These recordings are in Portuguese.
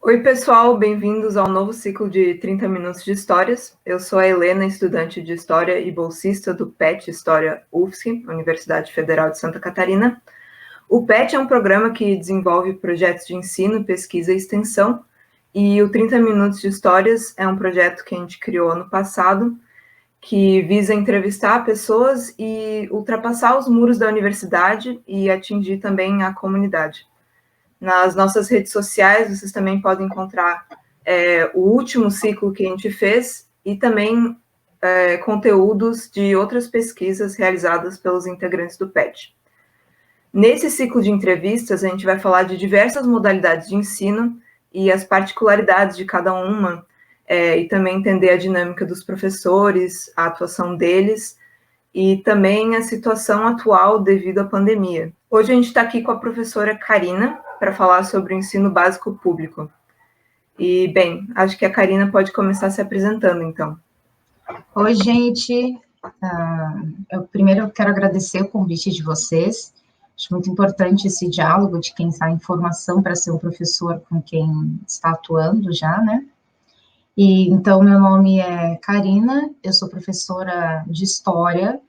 Oi, pessoal, bem-vindos ao novo ciclo de 30 minutos de histórias. Eu sou a Helena, estudante de História e bolsista do PET História UFSC, Universidade Federal de Santa Catarina. O PET é um programa que desenvolve projetos de ensino, pesquisa e extensão, e o 30 minutos de histórias é um projeto que a gente criou ano passado, que visa entrevistar pessoas e ultrapassar os muros da universidade e atingir também a comunidade. Nas nossas redes sociais, vocês também podem encontrar o último ciclo que a gente fez e também conteúdos de outras pesquisas realizadas pelos integrantes do PET. Nesse ciclo de entrevistas, a gente vai falar de diversas modalidades de ensino e as particularidades de cada uma, e também entender a dinâmica dos professores, a atuação deles e também a situação atual devido à pandemia. Hoje a gente está aqui com a professora Karina para falar sobre o ensino básico público. E, bem, acho que a Karina pode começar se apresentando, então. Oi, gente. Primeiro eu quero agradecer o convite de vocês. Acho muito importante esse diálogo de quem está em formação para ser um professor com quem está atuando já, né? Então, meu nome é Karina, eu sou professora de História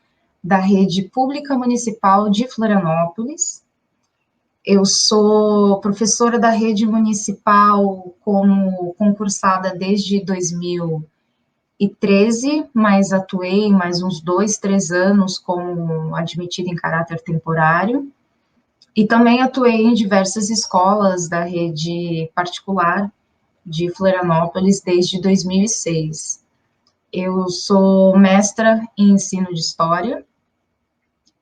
da Rede Pública Municipal de Florianópolis. Eu sou professora da Rede Municipal como concursada desde 2013, mas atuei mais uns 2, 3 anos como admitida em caráter temporário, e também atuei em diversas escolas da rede particular de Florianópolis desde 2006. Eu sou mestra em ensino de História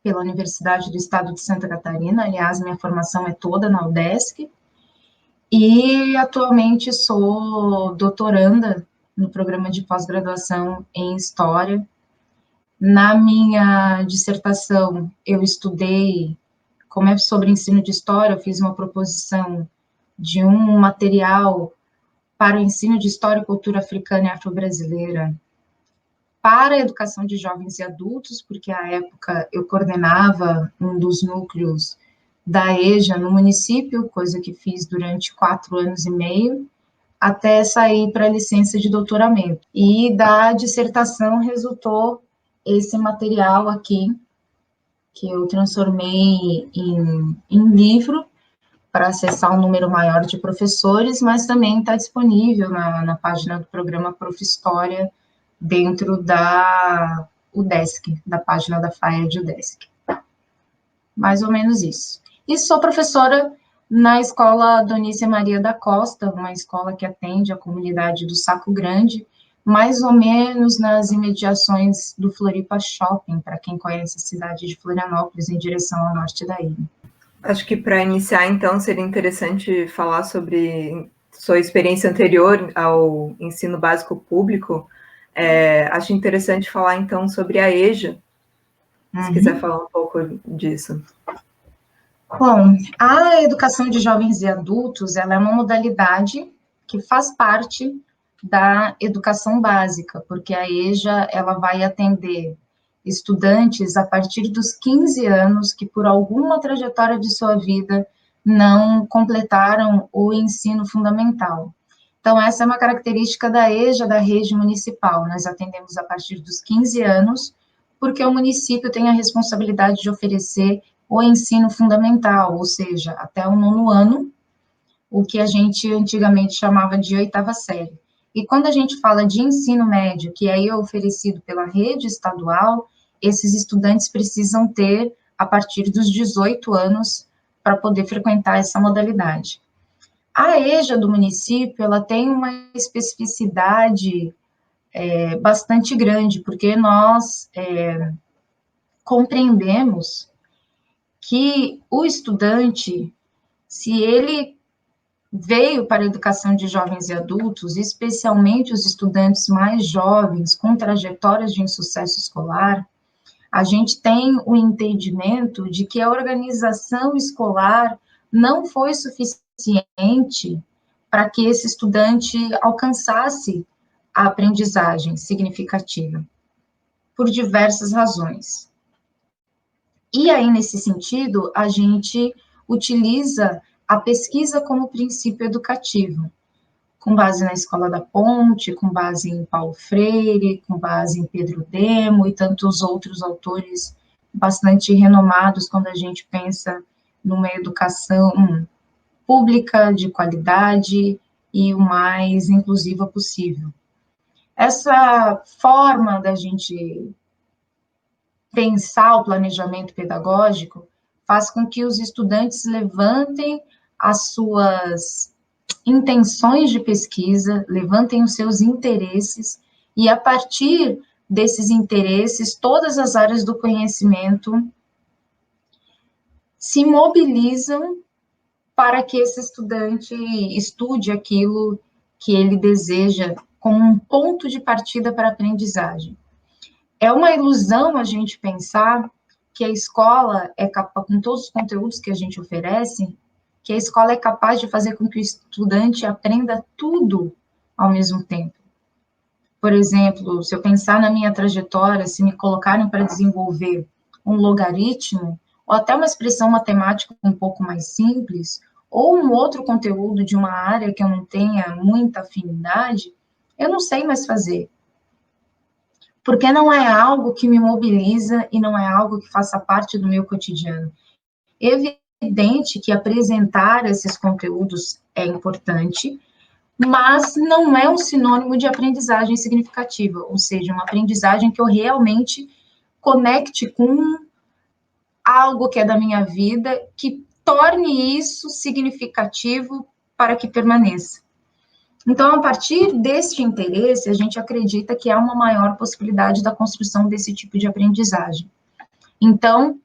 pela Universidade do Estado de Santa Catarina, aliás, minha formação é toda na UDESC, e atualmente sou doutoranda no programa de pós-graduação em História. Na minha dissertação, eu estudei, como é sobre ensino de História, eu fiz uma proposição de um material para o ensino de História e Cultura Africana e Afro-Brasileira para a educação de jovens e adultos, porque à época eu coordenava um dos núcleos da EJA no município, coisa que fiz durante 4 anos e meio, até sair para a licença de doutoramento. E da dissertação resultou esse material aqui, que eu transformei em livro, para acessar um número maior de professores, mas também está disponível na página do programa Prof. História, dentro da UDESC, da página da FAED UDESC. Mais ou menos isso. E sou professora na escola Donice Maria da Costa, uma escola que atende a comunidade do Saco Grande, mais ou menos nas imediações do Floripa Shopping, para quem conhece a cidade de Florianópolis, em direção ao norte da ilha. Acho que para iniciar, então, seria interessante falar sobre sua experiência anterior ao ensino básico público. Acho interessante falar, então, sobre a EJA, se quiser falar um pouco disso. Bom, a educação de jovens e adultos, ela é uma modalidade que faz parte da educação básica, porque a EJA, ela vai atender estudantes a partir dos 15 anos que, por alguma trajetória de sua vida, não completaram o ensino fundamental. Então, essa é uma característica da EJA, da rede municipal. Nós atendemos a partir dos 15 anos, porque o município tem a responsabilidade de oferecer o ensino fundamental, ou seja, até o 9º ano, o que a gente antigamente chamava de 8ª série. E quando a gente fala de ensino médio, que aí é oferecido pela rede estadual, esses estudantes precisam ter a partir dos 18 anos para poder frequentar essa modalidade. A EJA do município, ela tem uma especificidade bastante grande, porque nós compreendemos que o estudante, se ele veio para a educação de jovens e adultos, especialmente os estudantes mais jovens, com trajetórias de insucesso escolar, a gente tem o entendimento de que a organização escolar não foi suficiente para que esse estudante alcançasse a aprendizagem significativa, por diversas razões. E aí, nesse sentido, a gente utiliza a pesquisa como princípio educativo. com base na Escola da Ponte, com base em Paulo Freire, com base em Pedro Demo e tantos outros autores bastante renomados quando a gente pensa numa educação pública, de qualidade e o mais inclusiva possível. Essa forma da gente pensar o planejamento pedagógico faz com que os estudantes levantem as suas intenções de pesquisa, levantem os seus interesses, e a partir desses interesses, todas as áreas do conhecimento se mobilizam para que esse estudante estude aquilo que ele deseja como um ponto de partida para a aprendizagem. É uma ilusão a gente pensar que a escola é capaz, com todos os conteúdos que a gente oferece, que a escola é capaz de fazer com que o estudante aprenda tudo ao mesmo tempo. Por exemplo, se eu pensar na minha trajetória, se me colocarem para desenvolver um logaritmo, ou até uma expressão matemática um pouco mais simples, ou um outro conteúdo de uma área que eu não tenha muita afinidade, eu não sei mais fazer. Porque não é algo que me mobiliza e não é algo que faça parte do meu cotidiano. É evidente que apresentar esses conteúdos é importante, mas não é um sinônimo de aprendizagem significativa, ou seja, uma aprendizagem que eu realmente conecte com algo que é da minha vida, que torne isso significativo para que permaneça. Então, a partir deste interesse, a gente acredita que há uma maior possibilidade da construção desse tipo de aprendizagem. Então,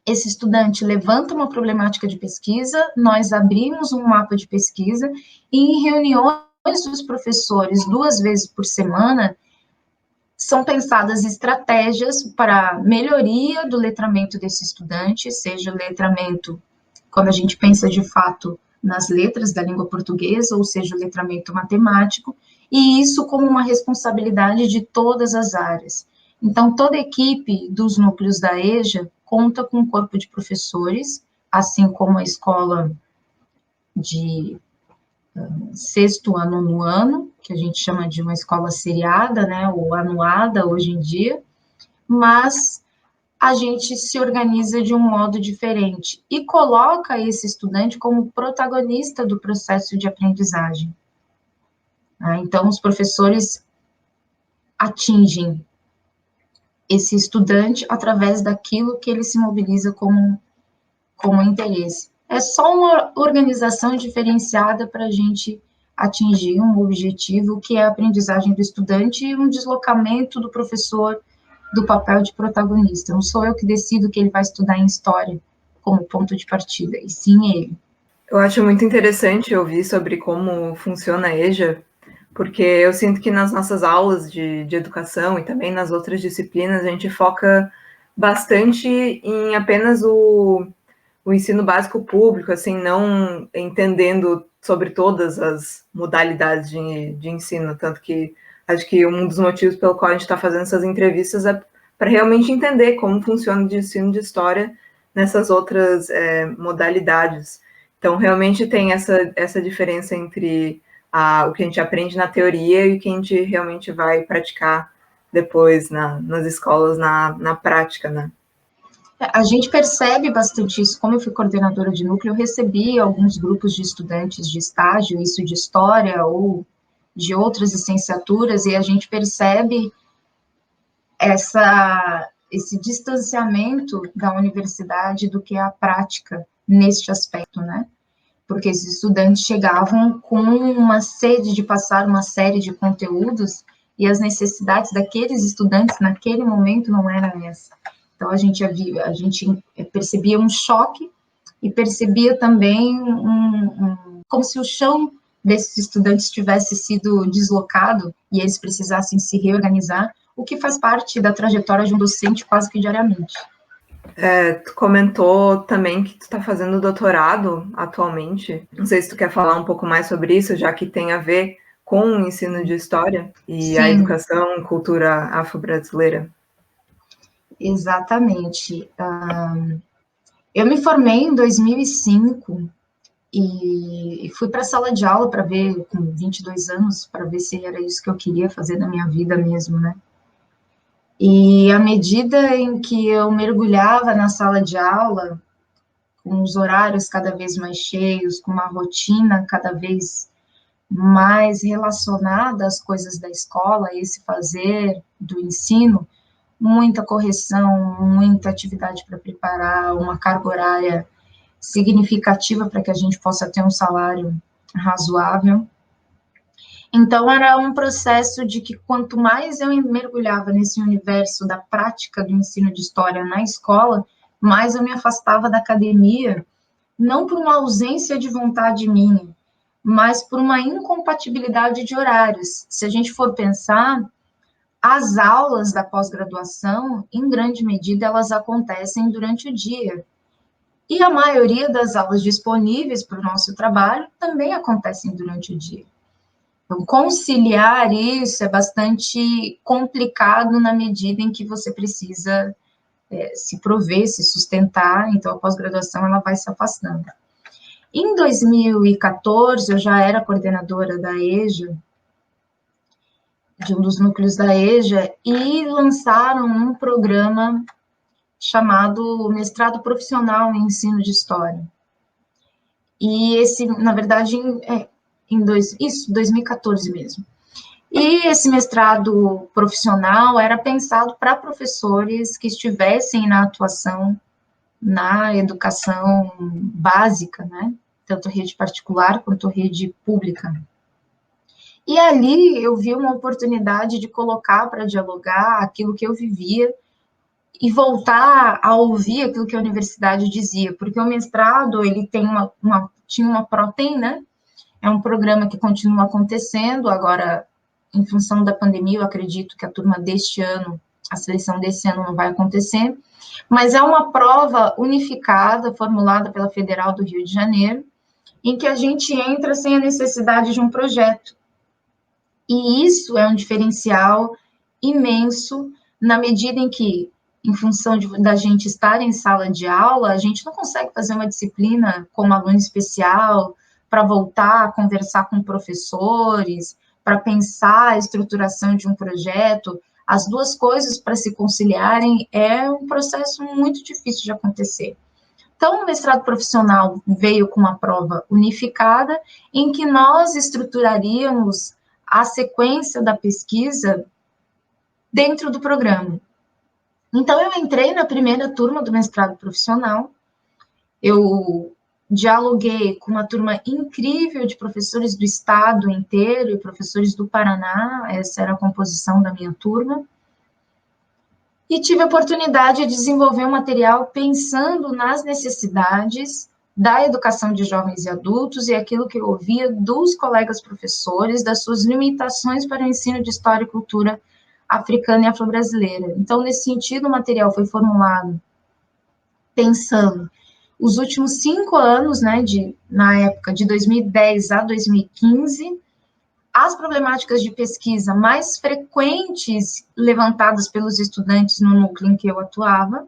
esse estudante levanta uma problemática de pesquisa, nós abrimos um mapa de pesquisa, e em reuniões dos professores 2 vezes por semana, são pensadas estratégias para melhoria do letramento desse estudante, seja o letramento, quando a gente pensa de fato nas letras da língua portuguesa, ou seja, o letramento matemático, e isso como uma responsabilidade de todas as áreas. Então, toda a equipe dos núcleos da EJA conta com um corpo de professores, assim como a escola de 6º a 9º ano, que a gente chama de uma escola seriada, né, ou anuada hoje em dia, mas a gente se organiza de um modo diferente e coloca esse estudante como protagonista do processo de aprendizagem. Então, os professores atingem esse estudante através daquilo que ele se mobiliza como interesse. É só uma organização diferenciada para a gente atingir um objetivo, que é a aprendizagem do estudante e um deslocamento do professor do papel de protagonista. Não sou eu que decido que ele vai estudar em história como ponto de partida, e sim ele. Eu acho muito interessante ouvir sobre como funciona a EJA, porque eu sinto que nas nossas aulas de educação e também nas outras disciplinas, a gente foca bastante em apenas o ensino básico público, assim, não entendendo sobre todas as modalidades de ensino, tanto que acho que um dos motivos pelo qual a gente está fazendo essas entrevistas é para realmente entender como funciona o ensino de história nessas outras modalidades. Então, realmente tem essa diferença entre o que a gente aprende na teoria e o que a gente realmente vai praticar depois nas escolas, na prática, né? A gente percebe bastante isso. Como eu fui coordenadora de núcleo, eu recebi alguns grupos de estudantes de estágio, isso de história ou de outras licenciaturas, e a gente percebe esse distanciamento da universidade do que é a prática neste aspecto, né? Porque esses estudantes chegavam com uma sede de passar uma série de conteúdos e as necessidades daqueles estudantes naquele momento não eram essa. Então, a gente percebia um choque e percebia também como se o chão desses estudantes tivesse sido deslocado e eles precisassem se reorganizar, o que faz parte da trajetória de um docente quase que diariamente. Tu comentou também que tu está fazendo doutorado atualmente. Não sei se tu quer falar um pouco mais sobre isso, já que tem a ver com o ensino de história e Sim. A educação e cultura afro-brasileira. Exatamente. Eu me formei em 2005 E fui para a sala de aula para ver, com 22 anos, para ver se era isso que eu queria fazer na minha vida mesmo, né? E à medida em que eu mergulhava na sala de aula, com os horários cada vez mais cheios, com uma rotina cada vez mais relacionada às coisas da escola, esse fazer do ensino, muita correção, muita atividade para preparar, uma carga horária significativa para que a gente possa ter um salário razoável. Então, era um processo de que quanto mais eu mergulhava nesse universo da prática do ensino de história na escola, mais eu me afastava da academia, não por uma ausência de vontade minha, mas por uma incompatibilidade de horários. Se a gente for pensar, as aulas da pós-graduação, em grande medida, elas acontecem durante o dia. E a maioria das aulas disponíveis para o nosso trabalho também acontecem durante o dia. Então, conciliar isso é bastante complicado na medida em que você precisa se prover, se sustentar, então a pós-graduação ela vai se afastando. Em 2014, eu já era coordenadora da EJA, de um dos núcleos da EJA, e lançaram um programa chamado Mestrado Profissional em Ensino de História. E esse, na verdade, em 2014 mesmo. E esse mestrado profissional era pensado para professores que estivessem na atuação na educação básica, né? Tanto rede particular quanto rede pública. E ali eu vi uma oportunidade de colocar para dialogar aquilo que eu vivia e voltar a ouvir aquilo que a universidade dizia, porque o mestrado, ele tem tinha uma ProTem, né? É um programa que continua acontecendo, agora, em função da pandemia, eu acredito que a turma deste ano, a seleção desse ano não vai acontecer, mas é uma prova unificada, formulada pela Federal do Rio de Janeiro, em que a gente entra sem a necessidade de um projeto. E isso é um diferencial imenso, na medida em que, em função da gente estar em sala de aula, a gente não consegue fazer uma disciplina como aluno especial, para voltar a conversar com professores, para pensar a estruturação de um projeto. As duas coisas para se conciliarem é um processo muito difícil de acontecer. Então, o mestrado profissional veio com uma prova unificada, em que nós estruturaríamos a sequência da pesquisa dentro do programa. Então, eu entrei na primeira turma do mestrado profissional, eu dialoguei com uma turma incrível de professores do estado inteiro e professores do Paraná, essa era a composição da minha turma, e tive a oportunidade de desenvolver um material pensando nas necessidades da educação de jovens e adultos e aquilo que eu ouvia dos colegas professores, das suas limitações para o ensino de história e cultura africana e afro-brasileira. Então, nesse sentido, o material foi formulado pensando os últimos 5 anos, né, na época de 2010 a 2015, as problemáticas de pesquisa mais frequentes levantadas pelos estudantes no núcleo em que eu atuava,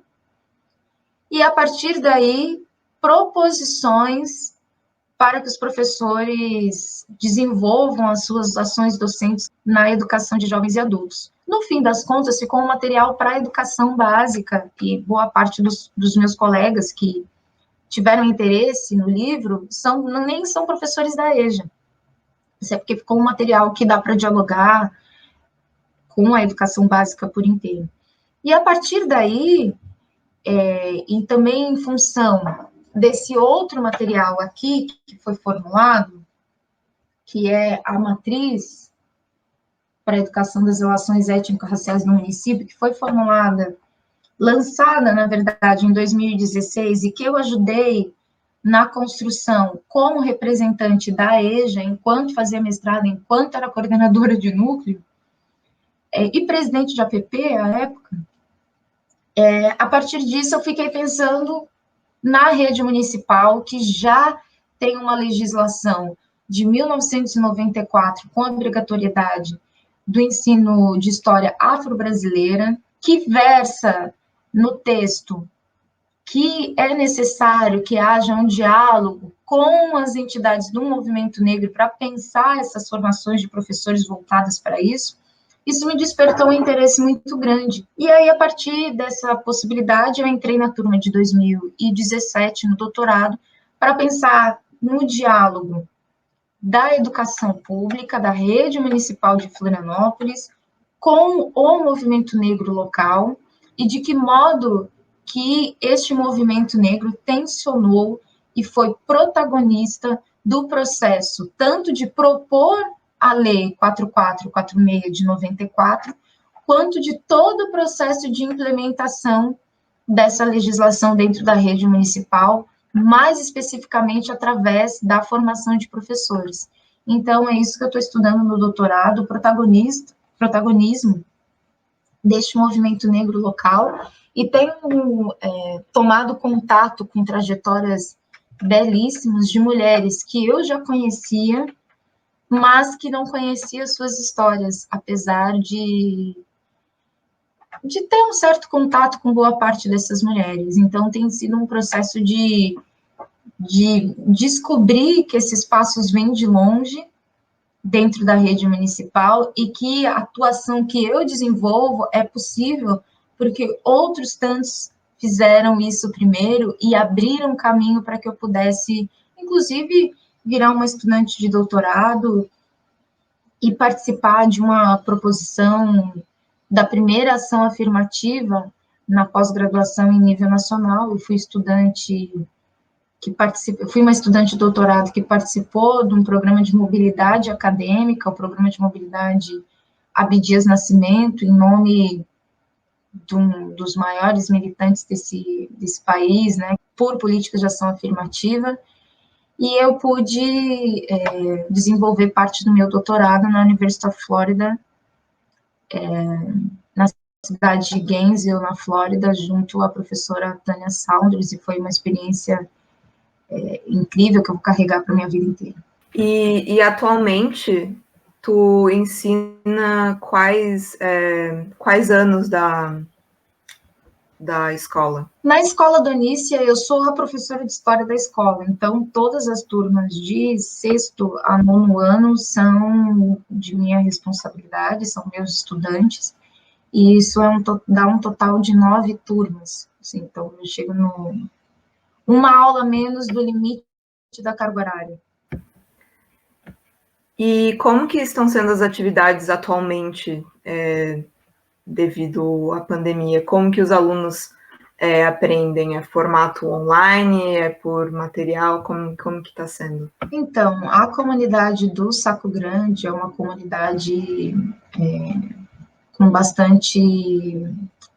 e a partir daí, proposições para que os professores desenvolvam as suas ações docentes na educação de jovens e adultos. No fim das contas, ficou um material para a educação básica, e boa parte dos meus colegas que tiveram interesse no livro nem são professores da EJA. Isso é porque ficou um material que dá para dialogar com a educação básica por inteiro. E a partir daí, e também em função desse outro material aqui, que foi formulado, que é a matriz para a educação das relações étnico-raciais no município, que foi formulada, lançada, na verdade, em 2016, e que eu ajudei na construção como representante da EJA, enquanto fazia mestrado, enquanto era coordenadora de núcleo, e presidente de APP à época, a partir disso eu fiquei pensando na rede municipal, que já tem uma legislação de 1994 com a obrigatoriedade do ensino de história afro-brasileira, que versa no texto que é necessário que haja um diálogo com as entidades do movimento negro para pensar essas formações de professores voltadas para isso me despertou um interesse muito grande. E aí, a partir dessa possibilidade, eu entrei na turma de 2017, no doutorado, para pensar no diálogo da educação pública, da rede municipal de Florianópolis, com o movimento negro local, e de que modo que este movimento negro tensionou e foi protagonista do processo, tanto de propor a Lei 4446 de 94, quanto de todo o processo de implementação dessa legislação dentro da rede municipal, mais especificamente através da formação de professores. Então, é isso que eu estou estudando no doutorado, o protagonismo deste movimento negro local, e tenho tomado contato com trajetórias belíssimas de mulheres que eu já conhecia, mas que não conhecia suas histórias, apesar de ter um certo contato com boa parte dessas mulheres. Então, tem sido um processo de descobrir que esses passos vêm de longe, dentro da rede municipal, e que a atuação que eu desenvolvo é possível porque outros tantos fizeram isso primeiro e abriram caminho para que eu pudesse, inclusive, virar uma estudante de doutorado e participar de uma proposição da primeira ação afirmativa na pós-graduação em nível nacional. Eu fui fui uma estudante de doutorado que participou de um programa de mobilidade acadêmica, o programa de mobilidade Abdias Nascimento, em nome dos maiores militantes desse país, né, por políticas de ação afirmativa, e eu pude desenvolver parte do meu doutorado na University of Florida, na cidade de Gainesville, na Flórida, junto à professora Tânia Saunders, e foi uma experiência incrível que eu vou carregar para a minha vida inteira. E atualmente, tu ensina quais anos da escola? Na escola Donícia, eu sou a professora de história da escola, então todas as turmas de sexto a nono ano são de minha responsabilidade, são meus estudantes, e isso dá um total de 9 turmas, assim, então eu chego uma aula menos do limite da carga horária. E como que estão sendo as atividades atualmente, devido à pandemia? Como que os alunos aprendem? É formato online? É por material? Como que está sendo? Então, a comunidade do Saco Grande é uma comunidade com bastante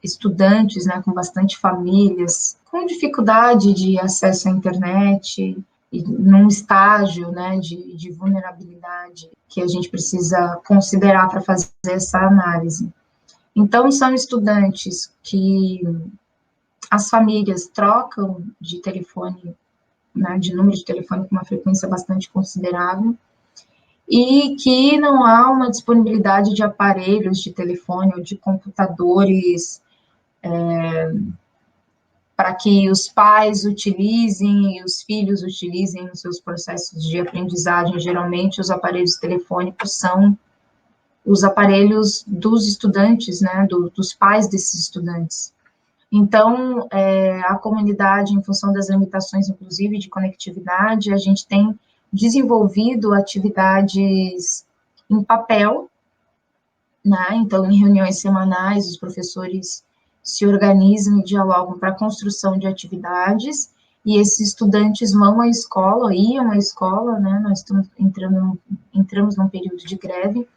estudantes, né, com bastante famílias, com dificuldade de acesso à internet, e num estágio, né, de vulnerabilidade que a gente precisa considerar para fazer essa análise. Então, são estudantes que as famílias trocam de telefone, né, de número de telefone com uma frequência bastante considerável, e que não há uma disponibilidade de aparelhos de telefone ou de computadores para que os pais utilizem e os filhos utilizem nos seus processos de aprendizagem. Geralmente, os aparelhos telefônicos são os aparelhos dos estudantes, né, dos pais desses estudantes. Então, a comunidade, em função das limitações, inclusive, de conectividade, a gente tem desenvolvido atividades em papel, né? Então, em reuniões semanais, os professores se organizam e dialogam para a construção de atividades, e esses estudantes iam à escola, né? Nós entramos num período de greve,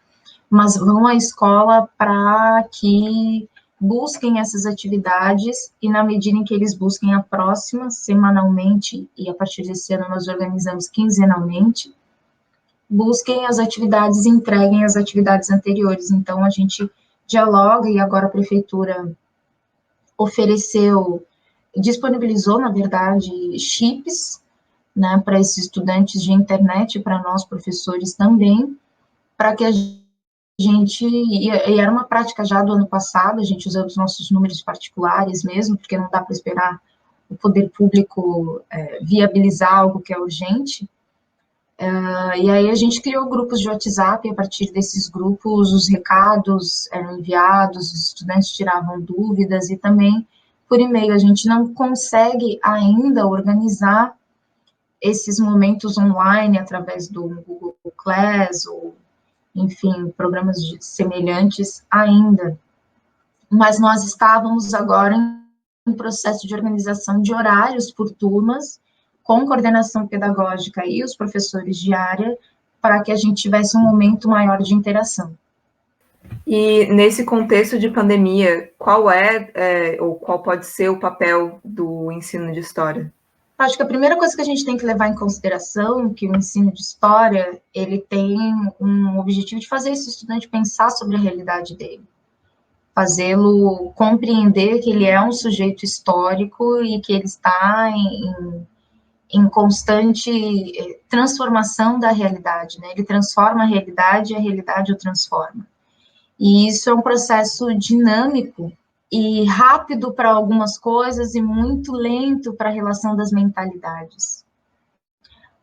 mas vão à escola para que busquem essas atividades, e na medida em que eles busquem a próxima, semanalmente, e a partir desse ano nós organizamos quinzenalmente, busquem as atividades e entreguem as atividades anteriores. Então, a gente dialoga, e agora a prefeitura disponibilizou, na verdade, chips, né, para esses estudantes de internet, para nós, professores também, para que a gente, e era uma prática já do ano passado, a gente usando os nossos números particulares mesmo, porque não dá para esperar o poder público viabilizar algo que é urgente. E aí a gente criou grupos de WhatsApp, e a partir desses grupos os recados eram enviados, os estudantes tiravam dúvidas, e também por e-mail. A gente não consegue ainda organizar esses momentos online através do Google Class, ou, enfim, programas semelhantes ainda. Mas nós estávamos agora em processo de organização de horários por turmas, com coordenação pedagógica e os professores de área, para que a gente tivesse um momento maior de interação. E nesse contexto de pandemia, qual ou qual pode ser o papel do ensino de história? Acho que a primeira coisa que a gente tem que levar em consideração é que o ensino de história, ele tem um objetivo de fazer esse estudante pensar sobre a realidade dele, fazê-lo compreender que ele é um sujeito histórico e que ele está em constante transformação da realidade, né? Ele transforma a realidade e a realidade o transforma. E isso é um processo dinâmico e rápido para algumas coisas e muito lento para a relação das mentalidades.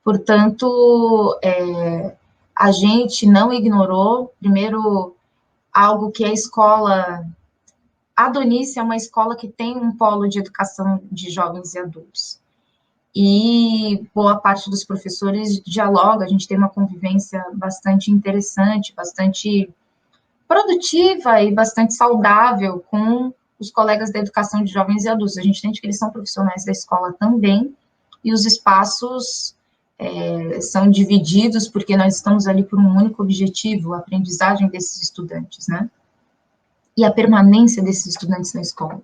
Portanto, a gente não ignorou, primeiro, algo que a escola... A Donice é uma escola que tem um polo de educação de jovens e adultos. E boa parte dos professores dialoga, a gente tem uma convivência bastante interessante, bastante produtiva e bastante saudável com os colegas da educação de jovens e adultos. A gente entende que eles são profissionais da escola também, e os espaços são divididos porque nós estamos ali por um único objetivo, a aprendizagem desses estudantes, né? E a permanência desses estudantes na escola.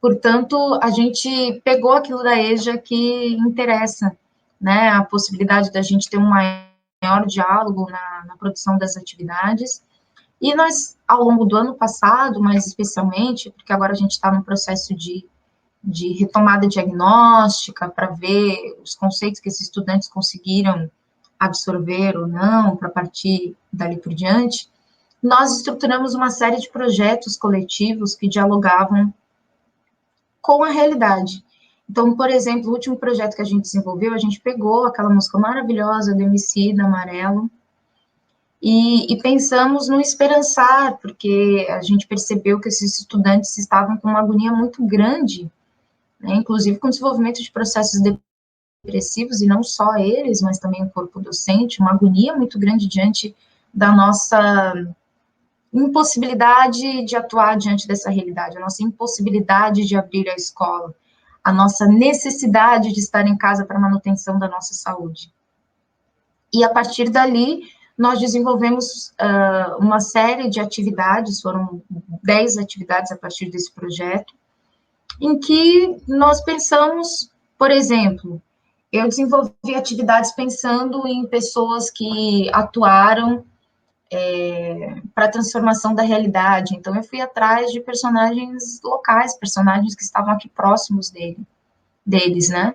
Portanto, a gente pegou aquilo da EJA que interessa, né? A possibilidade da gente ter um maior diálogo na produção das atividades. E nós, ao longo do ano passado, mais especialmente, porque agora a gente está no processo de retomada diagnóstica, para ver os conceitos que esses estudantes conseguiram absorver ou não, para partir dali por diante, nós estruturamos uma série de projetos coletivos que dialogavam com a realidade. Então, por exemplo, o último projeto que a gente desenvolveu, a gente pegou aquela música maravilhosa do Emicida, Amarelo, e pensamos no esperançar, porque a gente percebeu que esses estudantes estavam com uma agonia muito grande, né, inclusive com o desenvolvimento de processos depressivos, e não só eles, mas também o corpo docente, uma agonia muito grande diante da nossa impossibilidade de atuar diante dessa realidade, a nossa impossibilidade de abrir a escola, a nossa necessidade de estar em casa para manutenção da nossa saúde. E a partir dali, nós desenvolvemos uma série de atividades, foram 10 atividades a partir desse projeto, em que nós pensamos, por exemplo, eu desenvolvi atividades pensando em pessoas que atuaram para a transformação da realidade. Então, eu fui atrás de personagens locais, personagens que estavam aqui próximos deles, né?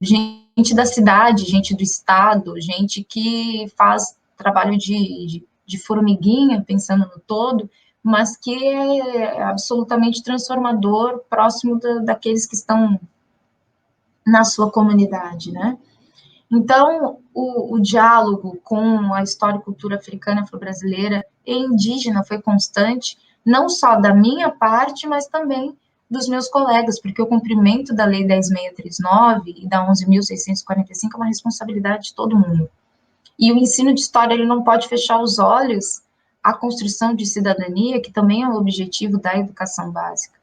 Gente da cidade, gente do estado, gente que faz trabalho de formiguinha, pensando no todo, mas que é absolutamente transformador, próximo daqueles que estão na sua comunidade, né? Então, o diálogo com a história e cultura africana, afro-brasileira e indígena foi constante, não só da minha parte, mas também dos meus colegas, porque o cumprimento da Lei 10.639 e da 11.645 é uma responsabilidade de todo mundo. E o ensino de história, ele não pode fechar os olhos à construção de cidadania, que também é o objetivo da educação básica.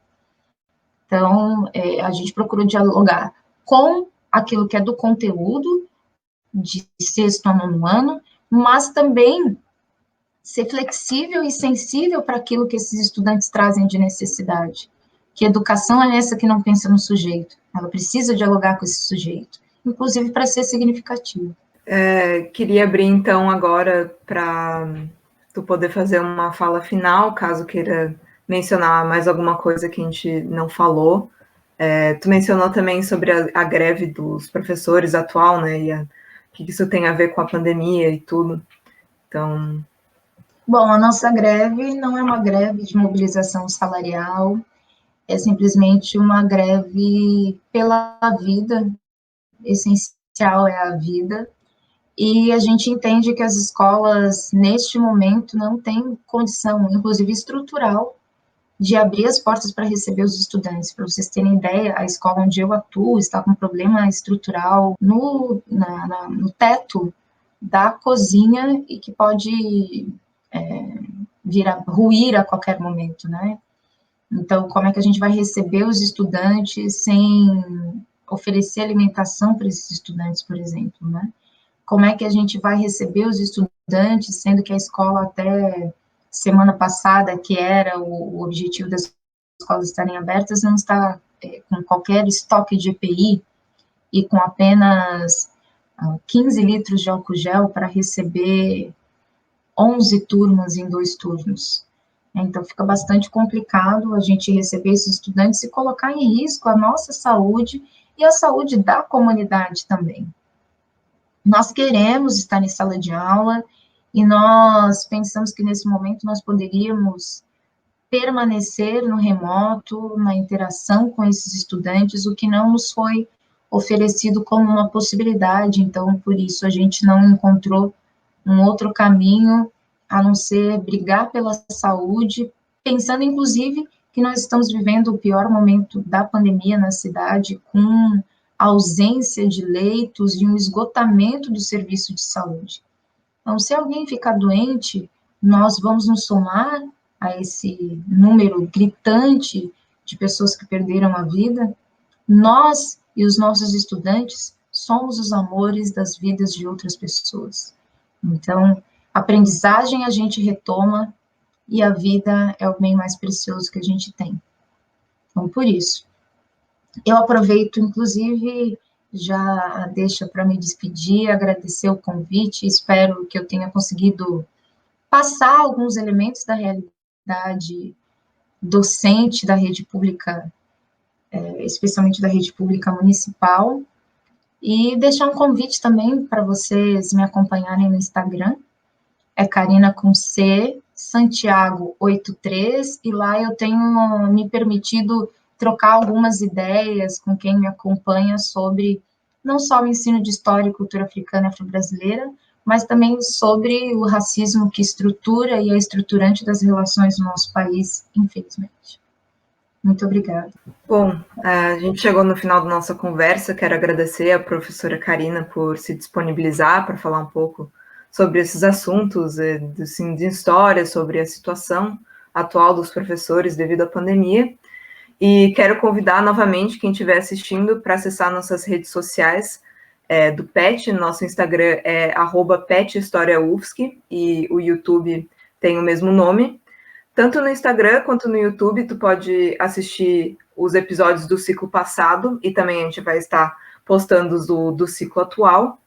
Então, a gente procurou dialogar com aquilo que é do conteúdo, de sexto a nono ano, mas também ser flexível e sensível para aquilo que esses estudantes trazem de necessidade. Que educação é essa que não pensa no sujeito? Ela precisa dialogar com esse sujeito, inclusive para ser significativo. Queria abrir, então, agora para tu poder fazer uma fala final, caso queira mencionar mais alguma coisa que a gente não falou. Tu mencionou também sobre a greve dos professores atual, né, e o que isso tem a ver com a pandemia e tudo. Então... Bom, a nossa greve não é uma greve de mobilização salarial, é simplesmente uma greve pela vida, essencial é a vida, e a gente entende que as escolas, neste momento, não têm condição, inclusive estrutural, de abrir as portas para receber os estudantes. Para vocês terem ideia, a escola onde eu atuo está com um problema estrutural no teto da cozinha e que pode vir a ruir a qualquer momento, né? Então, como é que a gente vai receber os estudantes sem oferecer alimentação para esses estudantes, por exemplo, né? Como é que a gente vai receber os estudantes, sendo que a escola até semana passada, que era o objetivo das escolas estarem abertas, não está com qualquer estoque de EPI e com apenas 15 litros de álcool gel para receber 11 turmas em 2 turnos. Então, fica bastante complicado a gente receber esses estudantes e colocar em risco a nossa saúde e a saúde da comunidade também. Nós queremos estar em sala de aula e nós pensamos que nesse momento nós poderíamos permanecer no remoto, na interação com esses estudantes, o que não nos foi oferecido como uma possibilidade. Então, por isso, a gente não encontrou um outro caminho a não ser brigar pela saúde, pensando, inclusive, que nós estamos vivendo o pior momento da pandemia na cidade, com a ausência de leitos e um esgotamento do serviço de saúde. Então, se alguém ficar doente, nós vamos nos somar a esse número gritante de pessoas que perderam a vida. Nós e os nossos estudantes somos os amores das vidas de outras pessoas. Então, aprendizagem a gente retoma e a vida é o bem mais precioso que a gente tem. Então, por isso, eu aproveito, inclusive, já deixa para me despedir, agradecer o convite, espero que eu tenha conseguido passar alguns elementos da realidade docente da rede pública, especialmente da rede pública municipal, e deixar um convite também para vocês me acompanharem no Instagram, é Karina com C, Santiago 83, e lá eu tenho me permitido trocar algumas ideias com quem me acompanha sobre não só o ensino de história e cultura africana e afro-brasileira, mas também sobre o racismo que estrutura e é estruturante das relações no nosso país, infelizmente. Muito obrigada. Bom, a gente chegou no final da nossa conversa. Quero agradecer à professora Karina por se disponibilizar para falar um pouco sobre esses assuntos de história, sobre a situação atual dos professores devido à pandemia. E quero convidar novamente quem estiver assistindo para acessar nossas redes sociais do PET. Nosso Instagram é @PETHistoriaUFSC e o YouTube tem o mesmo nome. Tanto no Instagram quanto no YouTube, tu pode assistir os episódios do ciclo passado e também a gente vai estar postando os do ciclo atual.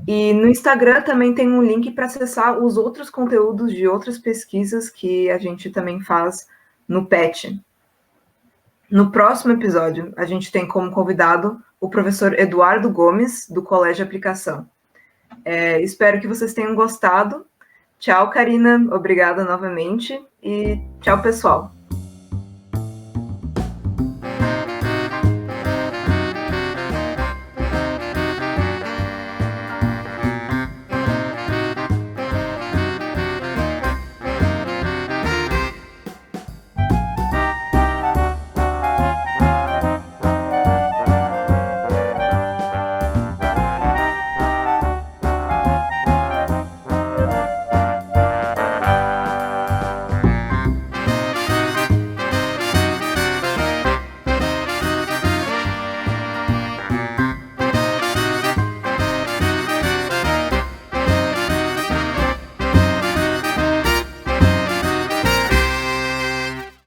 E no Instagram também tem um link para acessar os outros conteúdos de outras pesquisas que a gente também faz no PET. No próximo episódio, a gente tem como convidado o professor Eduardo Gomes, do Colégio Aplicação. Espero que vocês tenham gostado. Tchau, Karina. Obrigada novamente. E tchau, pessoal.